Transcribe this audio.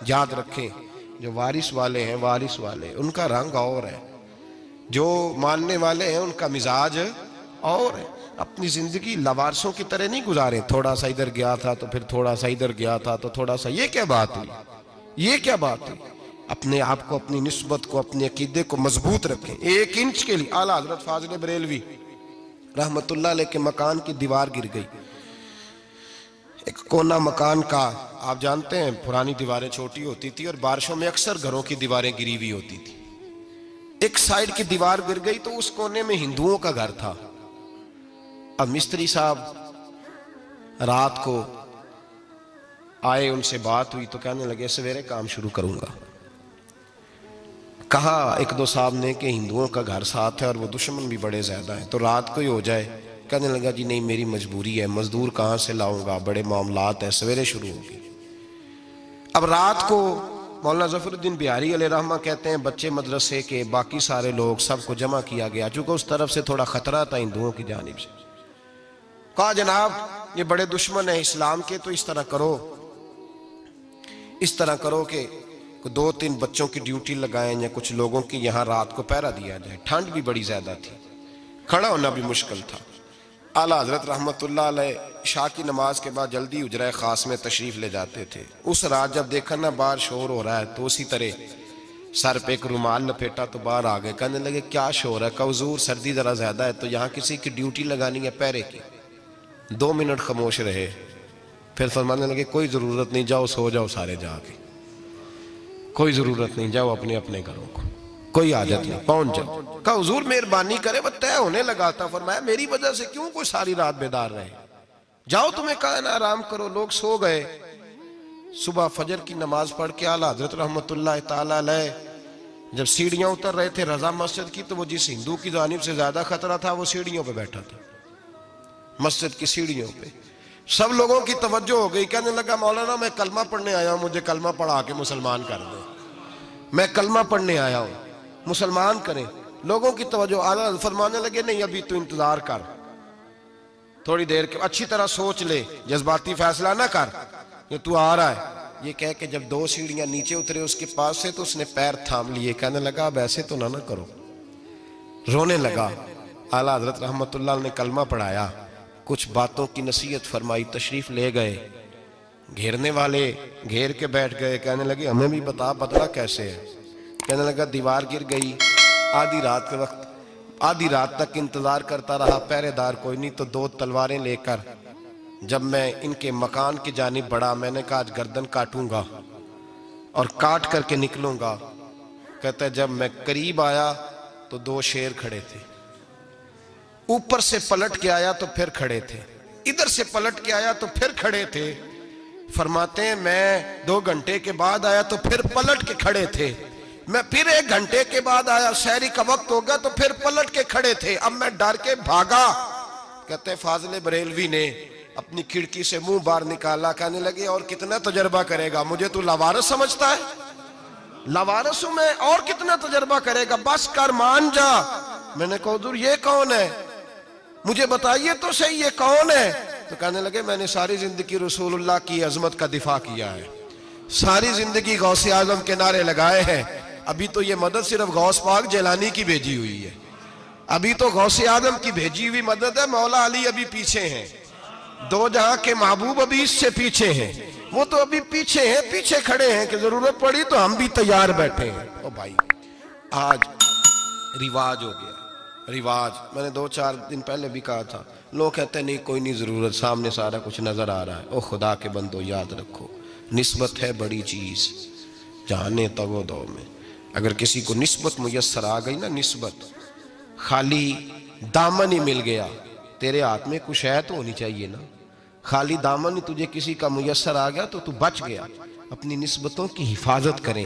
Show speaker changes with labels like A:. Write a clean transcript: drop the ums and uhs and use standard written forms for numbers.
A: یاد رکھیں جو وارث والے ہیں، وارث والے ان کا رنگ اور ہے، جو ماننے والے ہیں ان کا مزاج اور ہے۔ اپنی زندگی لوارثوں کی طرح نہیں گزاریں، تھوڑا سا ادھر گیا تھا تو پھر تھوڑا سا ادھر گیا تھا تو تھوڑا سا، یہ کیا بات ہوئی، یہ کیا بات ہوئی؟ اپنے آپ کو، اپنی نسبت کو، اپنے عقیدے کو مضبوط رکھیں۔ 1 انچ کے لیے اعلیٰ حضرت فاضل بریلوی رحمت اللہ علیہ کے مکان کی دیوار گر گئی، ایک کونا مکان کا، آپ جانتے ہیں پرانی دیواریں چھوٹی ہوتی تھی اور بارشوں میں اکثر گھروں کی دیواریں گری ہوئی ہوتی تھی۔ ایک سائیڈ کی دیوار گر گئی تو اس کونے میں ہندوؤں کا گھر تھا۔ اب مستری صاحب رات کو آئے، ان سے بات ہوئی تو کہنے لگے سویرے کام شروع کروں گا۔ کہا 1-2 صاحب نے کہ ہندوؤں کا گھر ساتھ ہے اور وہ دشمن بھی بڑے زیادہ ہیں، تو رات کو ہی ہو جائے۔ کہنے لگا جی نہیں، میری مجبوری ہے، مزدور کہاں سے لاؤں گا، بڑے معاملات ہیں، سویرے شروع ہوگی۔ اب رات کو مولانا ظفر الدین بہاری علیہ رحمہ کہتے ہیں بچے مدرسے کے، باقی سارے لوگ، سب کو جمع کیا گیا، چونکہ اس طرف سے تھوڑا خطرہ تھا ہندوؤں کی جانب سے۔ کہا جناب یہ بڑے دشمن ہیں اسلام کے، تو اس طرح کرو کہ 2-3 بچوں کی ڈیوٹی لگائیں یا کچھ لوگوں کی یہاں رات کو پہرا دیا جائے۔ ٹھنڈ بھی بڑی زیادہ تھی، کھڑا ہونا بھی مشکل تھا۔ اعلیٰ حضرت رحمت اللہ علیہ عشاء کی نماز کے بعد جلدی حجرہ خاص میں تشریف لے جاتے تھے۔ اس رات جب دیکھا نا باہر شور ہو رہا ہے تو اسی طرح سر پہ ایک رومال لپیٹا تو باہر آ گئے۔ کہنے لگے کیا شور ہے؟ کہ حضور سردی ذرا زیادہ ہے تو یہاں کسی کی ڈیوٹی لگانی ہے پہرے کی۔ 2 منٹ خاموش رہے، پھر فرمانے لگے کوئی ضرورت نہیں، جاؤ سو جاؤ سارے جا کے، کوئی ضرورت نہیں، جاؤ اپنے اپنے گھروں کو، کوئی حاجت نہیں، پہنچ جاؤ۔ کہا حضور مہربانی کرے، وہ طے ہونے لگا تھا۔ فرمایا میری وجہ سے کیوں کوئی ساری رات بیدار رہے، جاؤ تمہیں کہا نا آرام کرو۔ لوگ سو گئے۔ صبح فجر کی نماز پڑھ کے اعلیٰ حضرت رحمت اللہ تعالیٰ علیہ جب سیڑھیاں اتر رہے تھے رضا مسجد کی، تو وہ جس ہندو کی جانب سے زیادہ خطرہ تھا وہ سیڑھیوں پہ بیٹھا تھا، مسجد کی سیڑھیوں پہ۔ سب لوگوں کی توجہ ہو گئی، کہنے لگا مولانا میں کلمہ پڑھنے آیا ہوں، مجھے کلمہ پڑھا کے مسلمان کر دیں، میں کلمہ پڑھنے آیا ہوں، مسلمان کریں۔ لوگوں کی توجہ، اعلیٰ فرمانے لگے نہیں ابھی تو انتظار کر، تھوڑی دیر کے، اچھی طرح سوچ لے، جذباتی فیصلہ نہ کر کہ تو آ رہا ہے۔ یہ کہہ کے جب 2 سیڑھیاں نیچے اترے اس کے پاس سے تو اس نے پیر تھام لیے، کہنے لگا اب ایسے تو نہ کرو، رونے لگا۔ اعلیٰ حضرت رحمت اللہ نے کلمہ پڑھایا، کچھ باتوں کی نصیحت فرمائی، تشریف لے گئے۔ گھیرنے والے گھیر کے بیٹھ گئے، کہنے لگے ہمیں بھی بتا بدلا کیسے ہے۔ کہنے لگا دیوار گر گئی، آدھی رات کے وقت، آدھی رات تک انتظار کرتا رہا، پہرے دار کوئی نہیں، تو 2 تلواریں لے کر جب میں ان کے مکان کی جانب بڑھا، میں نے کہا آج گردن کاٹوں گا اور کاٹ کر کے نکلوں گا۔ کہتا ہے جب میں قریب آیا تو 2 شیر کھڑے تھے، اوپر سے پلٹ کے آیا تو پھر کھڑے تھے، ادھر سے پلٹ کے آیا تو پھر کھڑے تھے۔ فرماتے ہیں میں 2 گھنٹے کے بعد آیا تو پھر پلٹ کے کھڑے تھے، میں پھر 1 گھنٹے کے بعد آیا، سحری کا وقت ہو گیا تو پھر پلٹ کے کھڑے تھے، اب میں ڈر کے بھاگا۔ کہتے ہیں فاضل بریلوی نے اپنی کھڑکی سے منہ باہر نکالا، کہنے لگے اور کتنا تجربہ کرے گا، مجھے تو لاوارث سمجھتا ہے، لاوارث ہوں میں، اور کتنا تجربہ کرے گا، بس کر مان جا۔ میں نے کہا حضور یہ کون ہے، مجھے بتائیے تو صحیح یہ کون ہے۔ تو کہنے لگے میں نے ساری زندگی رسول اللہ کی عظمت کا دفاع کیا ہے، ساری زندگی غوث اعظم کے نعرے لگائے ہیں، ابھی تو یہ مدد صرف غوث پاک جیلانی کی بھیجی ہوئی ہے، ابھی تو غوث اعظم کی بھیجی ہوئی مدد ہے، مولا علی ابھی پیچھے ہیں، 2 جہاں کے محبوب ابھی اس سے پیچھے ہیں، وہ تو ابھی پیچھے ہیں، پیچھے کھڑے ہیں کہ ضرورت پڑی تو ہم بھی تیار بیٹھے ہیں۔ او بھائی آج رواج ہو گیا، رواج، میں نے 2-4 دن پہلے بھی کہا تھا، لوگ کہتے ہیں نہیں کوئی نہیں ضرورت، سامنے سارا کچھ نظر آ رہا ہے۔ او خدا کے بندو یاد رکھو، نسبت ہے بڑی چیز، جانے تگو دو میں، اگر کسی کو نسبت میسر آ گئی نا، نسبت، خالی دامن ہی مل گیا، تیرے ہاتھ میں کچھ ہے تو ہونی چاہیے نا، خالی دامن ہی تجھے کسی کا میسر آ گیا تو تو بچ گیا۔ اپنی نسبتوں کی حفاظت کریں،